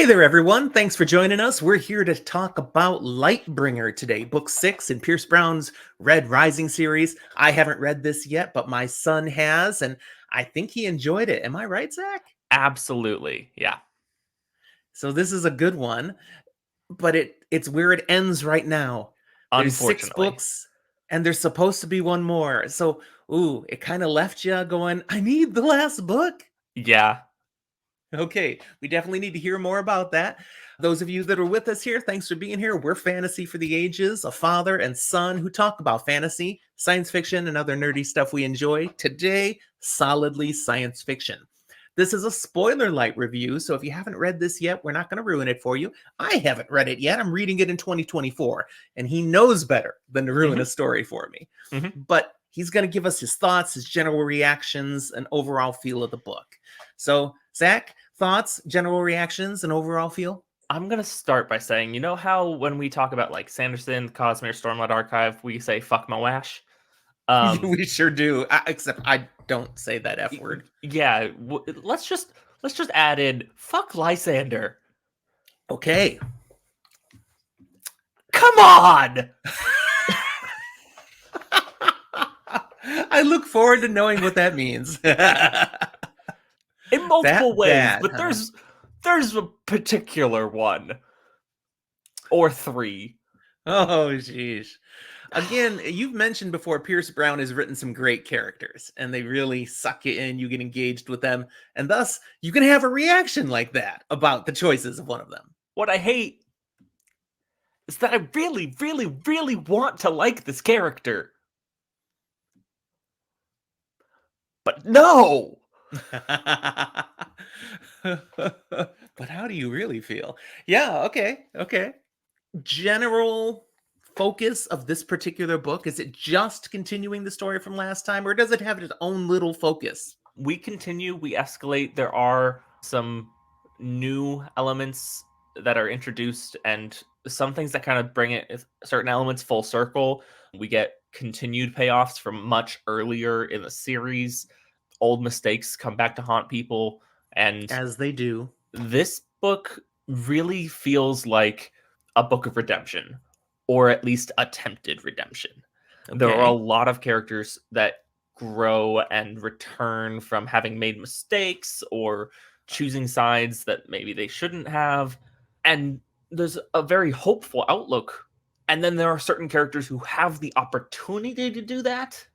Hey there, everyone. Thanks for joining us. We're here to talk about Lightbringer today, book 6 in Pierce Brown's Red Rising series. I haven't read this yet, but my son has, and I think he enjoyed it. Am I right, Zach? Absolutely. Yeah. So this is a good one, but it's where it ends right now. There's 6 Unfortunately. books, and there's supposed to be one more. So, it kind of left you going, I need the last book. Yeah. Okay, we definitely need to hear more about that. Those of you that are with us here, thanks for being here. We're Fantasy for the Ages, a father and son who talk about fantasy, science fiction, and other nerdy stuff we enjoy. Today, solidly science fiction. This is a spoiler-light review, so if you haven't read this yet, we're not going to ruin it for you. I haven't read it yet. I'm reading it in 2024, and he knows better than to ruin hmm a story for me. hmm But he's going to give us his thoughts, his general reactions, and overall feel of the book. So, Zach, thoughts, general reactions, and overall feel? I'm going to start by saying, you know how when we talk about like Sanderson, Cosmere, Stormlight Archive, we say fuck my wash? Um, We sure do. Except I don't say that F word. yeah, let's just add in fuck Lysander. Okay. Come on. I look forward to knowing what that means. In multiple That ways, bad, but huh? there's a particular one or three. Oh, jeez. Again, you've mentioned before Pierce Brown has written some great characters, and they really suck you in. You get engaged with them, and thus you can have a reaction like that about the choices of one of them. What I hate is that I really, really, really want to like this character. But no! But how do you really feel? Yeah, okay, okay. General focus of this particular book, is it just continuing the story from last time, or does it have its own little focus? We continue, we escalate. There are some new elements that are introduced and some things that kind of bring it certain elements full circle. We get continued payoffs from much earlier in the series. Old mistakes come back to haunt people. And As they do. this book really feels like a book of redemption, or at least attempted redemption. There are a Okay. lot of characters that grow and return from having made mistakes or choosing sides that maybe they shouldn't have. And there's a very hopeful outlook. And then there are certain characters who have the opportunity to do that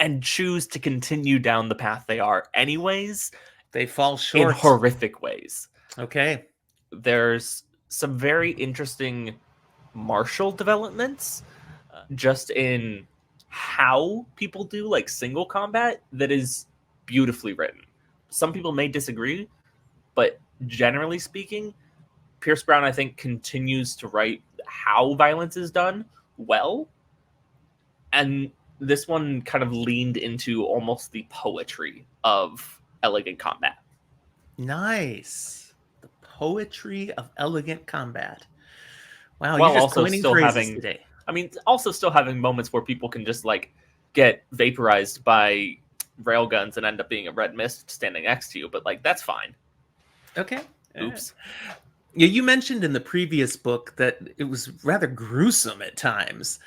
and choose to continue down the path they are, anyways, They fall in short. horrific ways. Okay. There's some very interesting martial developments just in how people do like single combat that is beautifully written. Some people may disagree, but generally speaking, Pierce Brown, I think, continues to write how violence is done well. And this one kind of leaned into almost the poetry of elegant combat. Nice. The poetry of elegant combat. Wow, you're While just also coining still phrases having, today. I mean, also still having moments where people can just like get vaporized by railguns and end up being a red mist standing next to you, but like that's fine. Okay. Oops. Yeah, you mentioned in the previous book that it was rather gruesome at times.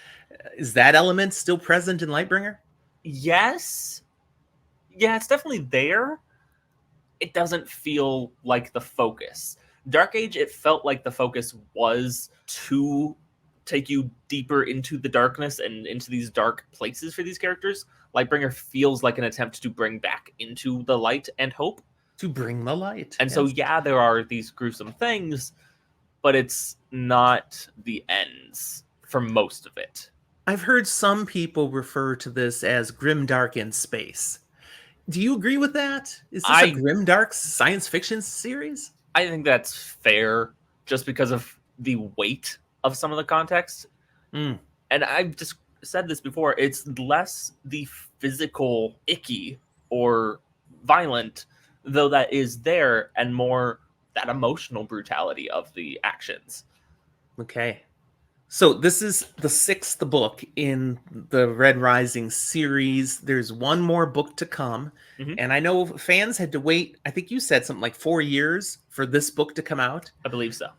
Is that element still present in Lightbringer? Yes. Yeah, it's definitely there. It doesn't feel like the focus. Dark Age, it felt like the focus was to take you deeper into the darkness and into these dark places for these characters. Lightbringer feels like an attempt to bring back into the light and hope. To bring the light, And so, yes. yeah, there are these gruesome things, but it's not the ends for most of it. I've heard some people refer to this as grimdark in space. Do you agree with that? Is this a I grimdark science fiction series? I think that's fair just because of the weight of some of the context. Hmm. And I've just said this before, it's less the physical icky or violent, though that is there, and more that emotional brutality of the actions. Okay. So this is the 6th book in the Red Rising series. There's one more book to come. Mhm. And I know fans had to wait, I think you said something like 4 years for this book to come out. I believe so.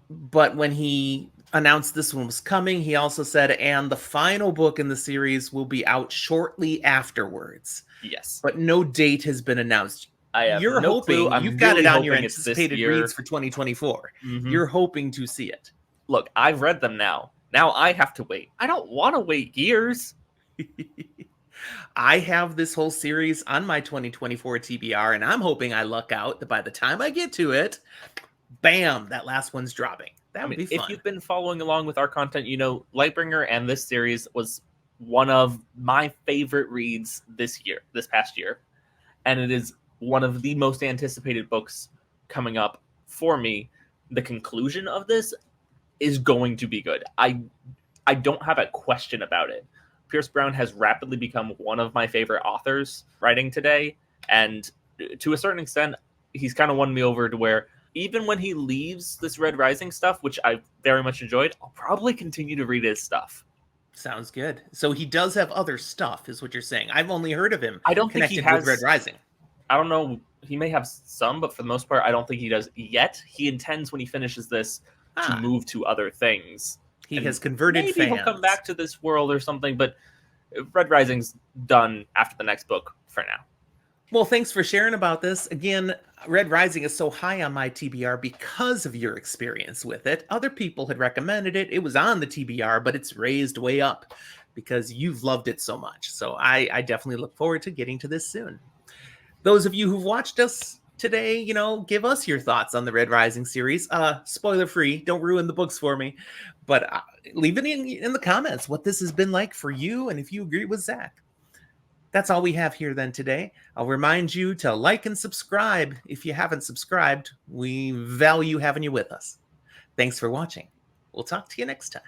But when he announced this one was coming, he also said, and the final book in the series will be out shortly afterwards. Yes. But no date has been announced. I have You're no hoping, clue. I'm you've got really it on your hoping it's this anticipated year. reads for 2024. Mhm. You're hoping to see it. Look, I've read them now. Now I have to wait. I don't want to wait years. I have this whole series on my 2024 TBR, and I'm hoping I luck out that by the time I get to it, bam, that last one's dropping. That would be fun. If you've been following along with our content, you know Lightbringer and this series was one of my favorite reads this past year. And it is one of the most anticipated books coming up for me. The conclusion of this is going to be good. I don't have a question about it. Pierce Brown has rapidly become one of my favorite authors writing today, and to a certain extent, he's kind of won me over to where even when he leaves this Red Rising stuff, which I very much enjoyed, I'll probably continue to read his stuff. Sounds good. So he does have other stuff, is what you're saying. I've only heard of him. I don't think he has with Red Rising. I don't know. He may have some, but for the most part, I don't think he does yet. He intends when he finishes this to move to other things. He has converted maybe fans. He'll come back to this world or something, but Red Rising's done after the next book for now. Well, thanks for sharing about this. Again, Red Rising is so high on my TBR because of your experience with it. Other people had recommended it. It was on the TBR, but it's raised way up because you've loved it so much. So I definitely look forward to getting to this soon. Those of you who've watched us today, give us your thoughts on the Red Rising series. Spoiler free, don't ruin the books for me, but leave it in the comments what this has been like for you and if you agree with Zach. That's all we have here then today. I'll remind you to like and subscribe if you haven't subscribed. We value having you with us. Thanks for watching. We'll talk to you next time.